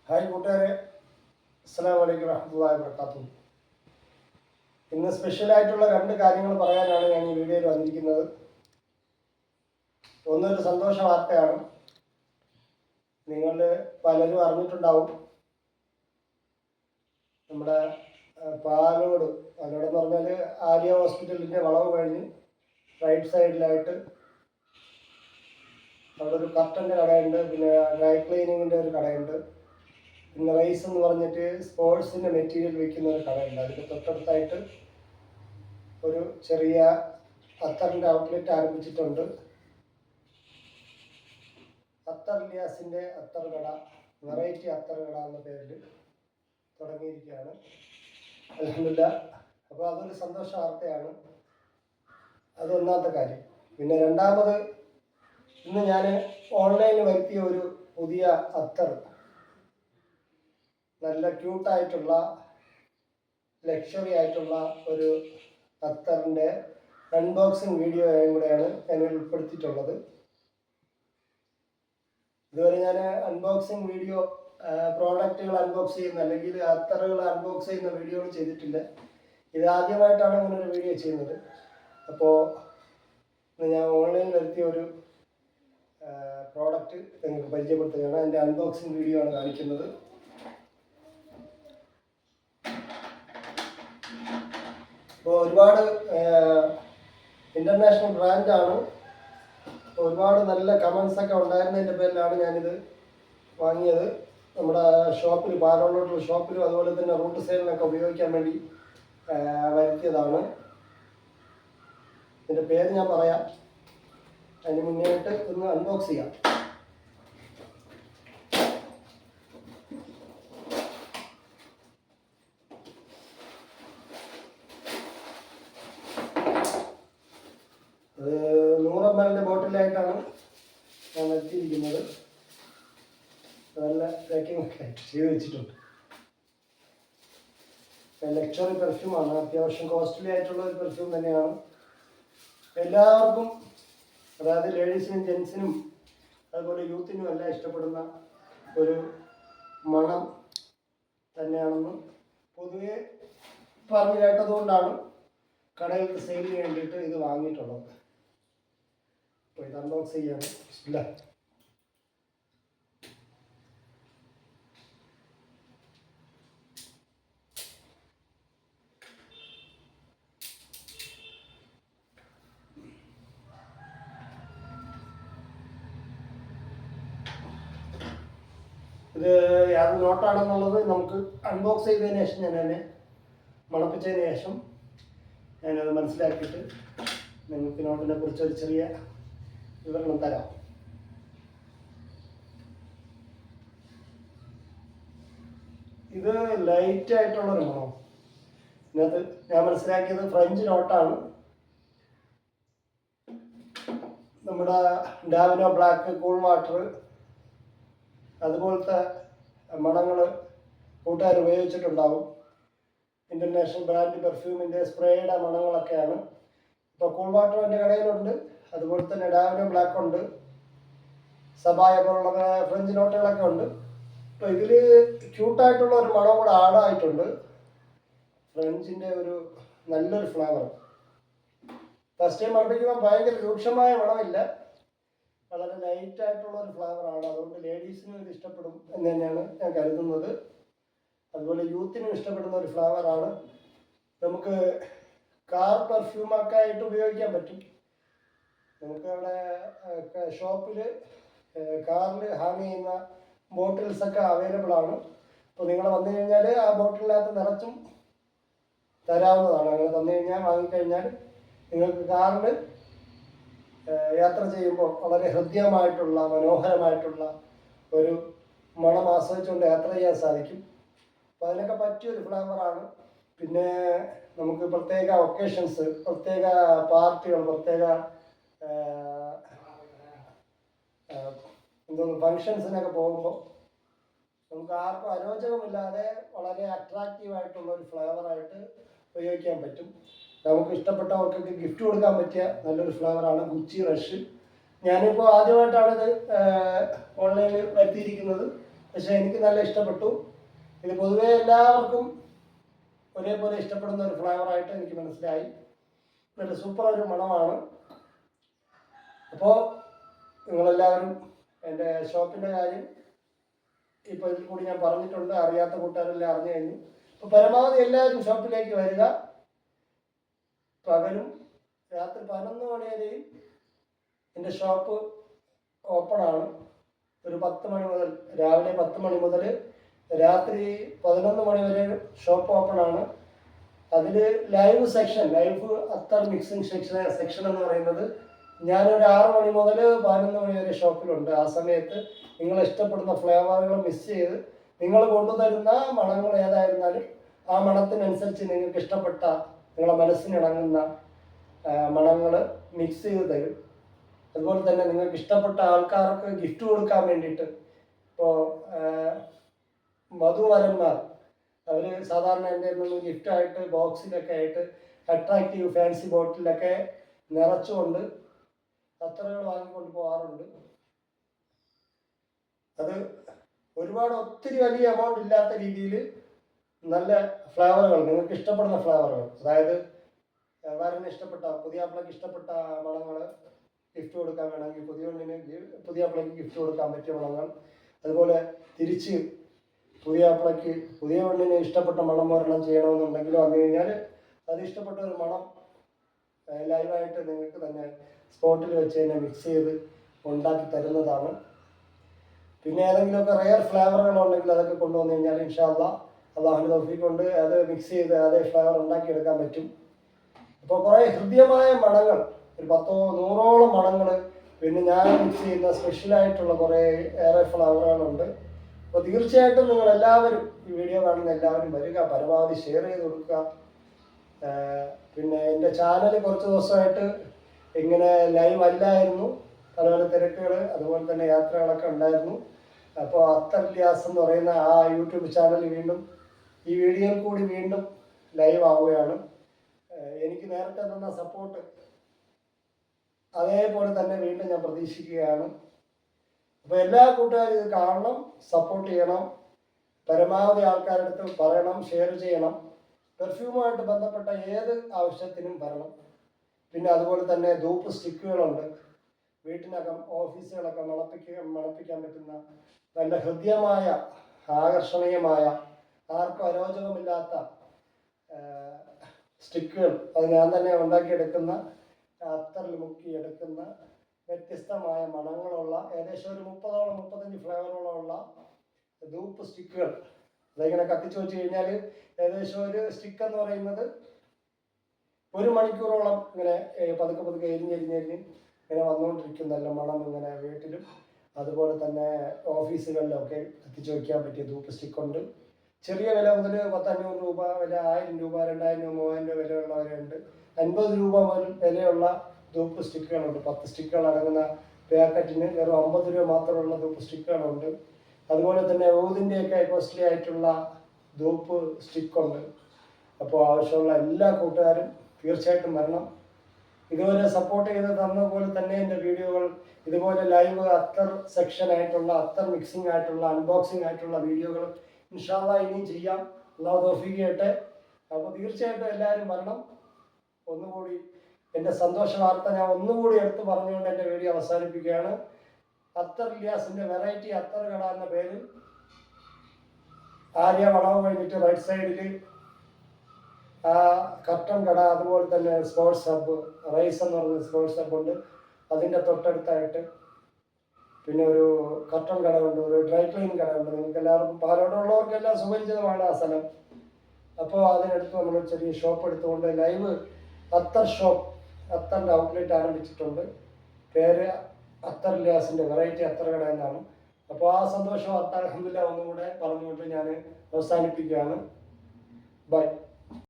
Hi കൂട്ടുകാരെ, അസ്സലാമു അലൈക്കും വറഹ്മത്തുള്ളാഹി വബറകാതുഹു. ഇന്ന് സ്പെഷ്യലായിട്ടുള്ള രണ്ട് കാര്യങ്ങൾ പറയാനാണ് ഞാൻ ഈ വീഡിയോയിൽ വന്നിരിക്കുന്നത്. ഒന്നൊരു സന്തോഷ വാർത്തയാണ്. നിങ്ങൾ പലരും അറിഞ്ഞിട്ടുണ്ടാവും, നമ്മുടെ പാലോട് എന്ന് പറഞ്ഞാൽ ആര്യ ഹോസ്പിറ്റലിൻ്റെ വളവ് കഴിഞ്ഞ് റൈറ്റ് സൈഡിലായിട്ട് അവിടെ ഒരു കർട്ടൻ്റെ കടയുണ്ട്, പിന്നെ ഡ്രൈ ക്ലീനിങ്ങിൻ്റെ ഒരു കടയുണ്ട്, പിന്നെ റൈസ് എന്ന് പറഞ്ഞിട്ട് സ്പോർട്സിൻ്റെ മെറ്റീരിയൽ വിൽക്കുന്ന ഒരു കടയുണ്ട്. അതിൻ്റെ തൊട്ടടുത്തായിട്ട് ഒരു ചെറിയ അത്തറിൻ്റെ ഔട്ട്ലെറ്റ് ആരംഭിച്ചിട്ടുണ്ട്. അത്തർ ലിയാസിൻ്റെ അത്തർ കട, വെറൈറ്റി അത്തർ കട എന്ന പേരിൽ തുടങ്ങിയിരിക്കുകയാണ്. അൽഹംദുലില്ലാഹ്. അപ്പോൾ അതൊരു സന്തോഷ വാർത്തയാണ്. അത് ഒന്നാമത്തെ കാര്യം. പിന്നെ രണ്ടാമത്, ഇന്ന് ഞാൻ ഓൺലൈനിൽ വരുത്തിയ ഒരു പുതിയ അത്തർ, നല്ല ക്യൂട്ടായിട്ടുള്ള ലക്ഷറി ആയിട്ടുള്ള ഒരു അത്തറിൻ്റെ അൺബോക്സിങ് വീഡിയോയും കൂടെയാണ് ഞാൻ ഉൾപ്പെടുത്തിയിട്ടുള്ളത്. ഇതുവരെ ഞാൻ അൺബോക്സിങ് വീഡിയോ, പ്രോഡക്റ്റുകൾ അൺബോക്സ് ചെയ്യുന്ന അല്ലെങ്കിൽ അത്തറുകൾ അൺബോക്സ് ചെയ്യുന്ന വീഡിയോകൾ ചെയ്തിട്ടില്ല. ഇത് ആദ്യമായിട്ടാണ് ഇങ്ങനെ ഒരു വീഡിയോ ചെയ്യുന്നത്. അപ്പോൾ ഞാൻ ഓൺലൈനിൽ വരുത്തിയ ഒരു പ്രോഡക്റ്റ് നിങ്ങൾക്ക് പരിചയപ്പെടുത്തുകയാണ്. അതിൻ്റെ അൺബോക്സിങ് വീഡിയോ ആണ് കാണിക്കുന്നത്. ഇപ്പോൾ ഒരുപാട് ഇൻ്റർനാഷണൽ ബ്രാൻഡാണ്. ഒരുപാട് നല്ല കമൻസൊക്കെ ഉണ്ടായിരുന്നതിൻ്റെ പേരിലാണ് ഞാനിത് വാങ്ങിയത്. നമ്മുടെ ഷോപ്പിൽ, പാലോടുള്ള ഷോപ്പിലും അതുപോലെ തന്നെ റൂട്ട് സെയിലിനൊക്കെ ഉപയോഗിക്കാൻ വേണ്ടി വരുത്തിയതാണ്. ഇതിൻ്റെ പേര് ഞാൻ പറയാം, അതിന് മുന്നേയായിട്ട് ഒന്ന് അൺബോക്സ് ചെയ്യാം. അത് 100 ml ബോട്ടിലായിട്ടാണ് ഞാൻ എത്തിയിരിക്കുന്നത്. നല്ല പാക്കിംഗ് ഒക്കെ ആയിട്ട് ചെയ്ത് വെച്ചിട്ടുണ്ട്. ലക്ഷറി പെർഫ്യൂമാണ്, അത്യാവശ്യം കോസ്റ്റ്ലി ആയിട്ടുള്ള ഒരു പെർഫ്യൂം തന്നെയാണ്. എല്ലാവർക്കും, അതായത് ലേഡീസിനും ജെൻസിനും അതുപോലെ യൂത്തിനും എല്ലാം ഇഷ്ടപ്പെടുന്ന ഒരു മണം തന്നെയാണെന്ന് പൊതുവെ പറഞ്ഞു കേട്ടതുകൊണ്ടാണ് കടയിൽ സെയിലിന് വേണ്ടിയിട്ട് ഇത് വാങ്ങിയിട്ടുള്ളത്. അപ്പോൾ ഇത് അൺബോക്സ് ചെയ്യാണ്. ഇല്ല, ഇത് യാതൊരു നോട്ടാണെന്നുള്ളത് നമുക്ക് അൺബോക്സ് ചെയ്തതിന് ശേഷം ഞാൻ തന്നെ മണപ്പിച്ചതിന് ശേഷം ഞാനത് മനസ്സിലാക്കിയിട്ട് നിങ്ങൾക്ക് നോട്ടിനെ കുറിച്ച് ഒരു ചെറിയ വിവരണം തരാം. ഇത് ലൈറ്റ് ആയിട്ടുള്ളൊരു മണം. ഇതിനകത്ത് ഞാൻ മനസ്സിലാക്കിയത് ഫ്രഞ്ച് നോട്ടാണ്. നമ്മുടെ ഡാവിനോ ബ്ലാക്ക്, കൂൾ വാട്ടർ, അതുപോലത്തെ മണങ്ങൾ കൂട്ടുകാർ ഉപയോഗിച്ചിട്ടുണ്ടാവും. International brand പെർഫ്യൂമിൻ്റെ സ്പ്രേയുടെ മണങ്ങളൊക്കെയാണ്. ഇപ്പോൾ കൂൾ വാട്ടർ എൻ്റെ കടയിലുണ്ട്, അതുപോലെ തന്നെ ഡാവിനോ ബ്ലാക്ക് ഉണ്ട്, സബായ പോലുള്ള ഫ്രഞ്ച് നോട്ടുകളൊക്കെ ഉണ്ട്. അപ്പോൾ ഇതിൽ ക്യൂട്ടായിട്ടുള്ള ഒരു മണം കൂടെ ആഡായിട്ടുണ്ട്. ഫ്രഞ്ചിൻ്റെ ഒരു നല്ലൊരു ഫ്ലേവർ. ഫസ്റ്റ് ടൈം മണപ്പിക്കുമ്പോൾ ഭയങ്കര രൂക്ഷമായ മണമില്ല, വളരെ ലൈറ്റായിട്ടുള്ള ഒരു ഫ്ലേവറാണ്. അതുകൊണ്ട് ലേഡീസിനും ഇത് ഇഷ്ടപ്പെടും എന്ന് തന്നെയാണ് ഞാൻ കരുതുന്നത്. അതുപോലെ യൂത്തിനും ഇഷ്ടപ്പെടുന്ന ഒരു ഫ്ലേവറാണ്. നമുക്ക് കാർ പെർഫ്യൂമൊക്കെ ആയിട്ട് ഉപയോഗിക്കാൻ പറ്റും. നമുക്ക് അവിടെ ഷോപ്പിൽ കാറിൽ ഹാങ് ചെയ്യുന്ന ബോട്ടിൽസൊക്കെ അവൈലബിൾ ആണ്. അപ്പോൾ നിങ്ങൾ വന്നു കഴിഞ്ഞാൽ ആ ബോട്ടിലിനകത്ത് നിറച്ചും തരാവുന്നതാണ്. അങ്ങനെ തന്നു കഴിഞ്ഞാൽ, വാങ്ങിക്കഴിഞ്ഞാൽ നിങ്ങൾക്ക് കാറിൽ യാത്ര ചെയ്യുമ്പോൾ വളരെ ഹൃദ്യമായിട്ടുള്ള മനോഹരമായിട്ടുള്ള ഒരു മണം ആസ്വദിച്ചുകൊണ്ട് യാത്ര ചെയ്യാൻ സാധിക്കും. അപ്പോൾ അതിനൊക്കെ പറ്റിയൊരു ഫ്ലേവറാണ്. പിന്നെ നമുക്ക് പ്രത്യേക ഒക്കേഷൻസ്, പ്രത്യേക പാർട്ടികൾ, പ്രത്യേക ഫങ്ഷൻസിനൊക്കെ പോകുമ്പോൾ നമുക്ക് ആർക്കും അരോചകമില്ലാതെ വളരെ അട്രാക്റ്റീവായിട്ടുള്ള ഒരു ഫ്ലേവറായിട്ട് ഉപയോഗിക്കാൻ പറ്റും. നമുക്ക് ഇഷ്ടപ്പെട്ടവർക്കൊക്കെ ഗിഫ്റ്റ് കൊടുക്കാൻ പറ്റിയ നല്ലൊരു ഫ്ലേവറാണ് ഗുച്ചി റഷ്. ഞാനിപ്പോൾ ആദ്യമായിട്ടാണിത് ഓൺലൈനിൽ വരുത്തിയിരിക്കുന്നത്. പക്ഷെ എനിക്ക് നല്ല ഇഷ്ടപ്പെട്ടു. ഇത് പൊതുവെ എല്ലാവർക്കും ഒരേപോലെ ഇഷ്ടപ്പെടുന്ന ഒരു ഫ്ലേവറായിട്ട് എനിക്ക് മനസ്സിലായി. നല്ല സൂപ്പർ ഒരു മണമാണ്. അപ്പോൾ നിങ്ങളെല്ലാവരും എൻ്റെ ഷോപ്പിൻ്റെ കാര്യം ഇപ്പോൾ ഇതിൽ കൂടി ഞാൻ പറഞ്ഞിട്ടുണ്ട്. അറിയാത്ത കൂട്ടുകാരെല്ലാം അറിഞ്ഞു കഴിഞ്ഞു. അപ്പോൾ പരമാവധി എല്ലാവരും ഷോപ്പിലേക്ക് വരിക. പകലും രാത്രി 11 മണി വരെയും എൻ്റെ ഷോപ്പ് ഓപ്പണാണ്. ഒരു 10 മണി മുതൽ, രാവിലെ 10 മണി മുതൽ രാത്രി 11 മണി വരെ ഷോപ്പ് ഓപ്പണാണ്. അതിൽ ലൈവ് സെക്ഷൻ, ലൈവ് അത്തർ മിക്സിംഗ് സെക്ഷൻ എന്ന് പറയുന്നത് ഞാനൊരു 6 മണി മുതൽ 11 മണി വരെ ഷോപ്പിലുണ്ട്. ആ സമയത്ത് നിങ്ങൾ ഇഷ്ടപ്പെടുന്ന ഫ്ലേവറുകൾ മിക്സ് ചെയ്ത് നിങ്ങൾ കൊണ്ടുതരുന്ന മണങ്ങൾ ഏതായിരുന്നാലും ആ മണത്തിനനുസരിച്ച് നിങ്ങൾക്ക് ഇഷ്ടപ്പെട്ട, നിങ്ങളുടെ മനസ്സിനിണങ്ങുന്ന മണങ്ങൾ മിക്സ് ചെയ്ത് തരും. അതുപോലെ തന്നെ നിങ്ങൾക്ക് ഇഷ്ടപ്പെട്ട ആൾക്കാർക്ക് ഗിഫ്റ്റ് കൊടുക്കാൻ വേണ്ടിയിട്ട്, ഇപ്പോൾ മധുവരന്മാർ അവർ സാധാരണ എൻ്റെ നിന്ന് ഗിഫ്റ്റായിട്ട് ബോക്സിലൊക്കെ ആയിട്ട് അട്രാക്റ്റീവ് ഫാൻസി ബോട്ടിലൊക്കെ നിറച്ചുകൊണ്ട് അത്തറുകൾ വാങ്ങിക്കൊണ്ട് പോകാറുണ്ട്. അത് ഒരുപാട് ഒത്തിരി വലിയ എമൗണ്ട് ഇല്ലാത്ത രീതിയിൽ നല്ല ഫ്ലേവറുകൾ, നിങ്ങൾക്ക് ഇഷ്ടപ്പെടുന്ന ഫ്ലേവറുകൾ, അതായത് വരന് ഇഷ്ടപ്പെട്ട, പുതിയാപ്പിളക്ക് ഇഷ്ടപ്പെട്ട മണങ്ങൾ ഗിഫ്റ്റ് കൊടുക്കാൻ വേണമെങ്കിൽ പുതിയാപ്പിളക്ക് ഗിഫ്റ്റ് കൊടുക്കാൻ പറ്റിയ മണങ്ങൾ, അതുപോലെ തിരിച്ച് പുതിയ പെണ്ണിന് ഇഷ്ടപ്പെട്ട മണം ഒരെണ്ണം ചെയ്യണമെന്നുണ്ടെങ്കിലും വന്നു കഴിഞ്ഞാൽ അത് ഇഷ്ടപ്പെട്ട ഒരു മണം ലൈവായിട്ട് നിങ്ങൾക്ക് തന്നെ സ്പോട്ടിൽ വെച്ച് തന്നെ മിക്സ് ചെയ്ത് ഉണ്ടാക്കി തരുന്നതാണ്. പിന്നെ ഏതെങ്കിലുമൊക്കെ റെയർ ഫ്ലേവറുകൾ ഉണ്ടെങ്കിൽ അതൊക്കെ കൊണ്ടുവന്നു കഴിഞ്ഞാൽ ഇൻഷാ അല്ലാഹുവിൻ്റെ തൗഫീഖ് കൊണ്ട് അത് മിക്സ് ചെയ്ത് അതേ ഫ്ലേവർ ഉണ്ടാക്കിയെടുക്കാൻ പറ്റും. അപ്പോൾ കുറേ ഹൃദ്യമായ മണങ്ങൾ, ഒരു 100-100ഓളം മണങ്ങൾ, പിന്നെ ഞാൻ മിക്സ് ചെയ്യുന്ന സ്പെഷ്യലായിട്ടുള്ള കുറേ ഏറെ ഫ്ലേവറുകളുണ്ട്. അപ്പോൾ തീർച്ചയായിട്ടും നിങ്ങളെല്ലാവരും, ഈ വീഡിയോ കാണുന്ന എല്ലാവരും വരിക, പരമാവധി ഷെയർ ചെയ്ത് കൊടുക്കുക. പിന്നെ എൻ്റെ ചാനൽ കുറച്ച് ദിവസമായിട്ട് ഇങ്ങനെ ലൈവ് അല്ലായിരുന്നു, പല പല തിരക്കുകൾ, അതുപോലെ തന്നെ യാത്രകളൊക്കെ ഉണ്ടായിരുന്നു. അപ്പോൾ അത്തർ ഇല്യാസ് എന്ന് പറയുന്ന ആ യൂട്യൂബ് ചാനൽ വീണ്ടും ഈ വീഡിയോയിൽ കൂടി വീണ്ടും ലൈവ് ആവുകയാണ്. എനിക്ക് നേരത്തെ തന്ന സപ്പോർട്ട് അതേപോലെ തന്നെ വീണ്ടും ഞാൻ പ്രതീക്ഷിക്കുകയാണ്. അപ്പോൾ എല്ലാ കൂട്ടുകാരും ഇത് കാണണം, സപ്പോർട്ട് ചെയ്യണം, പരമാവധി ആൾക്കാരുടെ അടുത്ത് പറയണം, ഷെയർ ചെയ്യണം. പെർഫ്യൂമുമായിട്ട് ബന്ധപ്പെട്ട ഏത് ആവശ്യത്തിനും വരണം. പിന്നെ അതുപോലെ തന്നെ ധൂപ്പ് സ്റ്റിക്കുകളുണ്ട്, വീട്ടിനകം ഓഫീസുകളൊക്കെ മണപ്പിക്കാൻ പറ്റുന്ന നല്ല ഹൃദ്യമായ, ആകർഷണീയമായ, ആർക്കും അരോചകമില്ലാത്ത സ്റ്റിക്കുകൾ. അത് ഞാൻ തന്നെ ഉണ്ടാക്കിയെടുക്കുന്ന, അത്തറിൽ മുക്കിയെടുക്കുന്ന വ്യത്യസ്തമായ മണങ്ങളുള്ള ഏകദേശം ഒരു 30-35 ഫ്ലേവറുകളുള്ള ധൂപ്പ് സ്റ്റിക്കുകൾ. അതിങ്ങനെ കത്തിച്ച് വെച്ച് കഴിഞ്ഞാൽ ഏകദേശം ഒരു സ്റ്റിക്ക് എന്ന് പറയുന്നത് 1 മണിക്കൂറോളം ഇങ്ങനെ പതുക്കെ എരിഞ്ഞ് ഇങ്ങനെ വന്നുകൊണ്ടിരിക്കും. നല്ല മണം ഇങ്ങനെ വീട്ടിലും അതുപോലെ തന്നെ ഓഫീസുകളിലൊക്കെ കത്തിച്ച് വയ്ക്കാൻ പറ്റിയ ധൂപ്പ് സ്റ്റിക്കുണ്ട്. ചെറിയ വില മുതൽ 500 രൂപ വില, 1000 രൂപ, 2000 രൂപ, 3000 രൂപ വിലയുള്ളവരുണ്ട്. 50 രൂപ മുതൽ വിലയുള്ള ധൂപ്പ് സ്റ്റിക്കുകളുണ്ട്. 10 സ്റ്റിക്കുകൾ അടങ്ങുന്ന പാക്കറ്റിന് വെറും 50 രൂപ മാത്രമുള്ള ധൂപ്പ് സ്റ്റിക്കുകളുണ്ട്. അതുപോലെ തന്നെ ഊതിൻ്റെയൊക്കെ കോസ്റ്റ്ലി ആയിട്ടുള്ള ധൂപ്പ് സ്റ്റിക്കുണ്ട്. അപ്പോൾ ആവശ്യമുള്ള എല്ലാ കൂട്ടുകാരും തീർച്ചയായിട്ടും വരണം. ഇതുവരെ സപ്പോർട്ട് ചെയ്ത് തന്ന പോലെ തന്നെ എൻ്റെ വീഡിയോകൾ ഇതുപോലെ ലൈവ് അത്തർ സെക്ഷനായിട്ടുള്ള, അത്തർ മിക്സിംഗ് ആയിട്ടുള്ള, അൺബോക്സിംഗ് ആയിട്ടുള്ള വീഡിയോകൾ ഇൻഷാ അല്ലാഹ് ഇനിയും ചെയ്യാം. അല്ലാഹു തൗഫീഖ് ചെയ്യട്ടെ. അപ്പോൾ തീർച്ചയായിട്ടും എല്ലാവരും വരണം. ഒന്നുകൂടി എൻ്റെ സന്തോഷ വാർത്ത ഞാൻ ഒന്നുകൂടി എടുത്ത് പറഞ്ഞുകൊണ്ട് എൻ്റെ വീഡിയോ അവസാനിപ്പിക്കുകയാണ്. അത്തർ ഇല്യാസിൻ്റെ വെറൈറ്റി അത്തർ കട എന്ന പേരിൽ ആര്യ വളവ് കഴിഞ്ഞിട്ട് റൈറ്റ് സൈഡിൽ കർട്ടൻ കട, അതുപോലെ തന്നെ സ്പോർട്സ് ഹബ്ബ്, റൈസ് എന്ന് പറയുന്ന സ്പോർട്സ് ഹബ്ബ് ഉണ്ട്. അതിൻ്റെ തൊട്ടടുത്തായിട്ട് പിന്നെ ഒരു കർട്ടൻ കടയുണ്ട്, ഒരു ഡ്രൈ ക്ലീൻ കടയുണ്ട്. നിങ്ങൾക്ക് എല്ലാവർക്കും പാലോടുള്ളവർക്കെല്ലാം സുപരിചിതമാണ് ആ സ്ഥലം. അപ്പോൾ അതിനടുത്ത് നമ്മൾ ചെറിയ ഷോപ്പ് എടുത്തുകൊണ്ട് ലൈവ് അത്തർ ഷോപ്പ്, അത്തറിൻ്റെ ഔട്ട്ലെറ്റ് ആരംഭിച്ചിട്ടുണ്ട്. പേര് അത്തർ ഇല്യാസിൻ്റെ വെറൈറ്റി അത്തർ കട എന്നാണ്. അപ്പോൾ ആ സന്തോഷം വാർത്ത അൽഹംദുലില്ലാഹ് ഒന്നുകൂടെ പറഞ്ഞുകൊണ്ട് ഞാൻ അവസാനിപ്പിക്കുകയാണ്. ബൈ.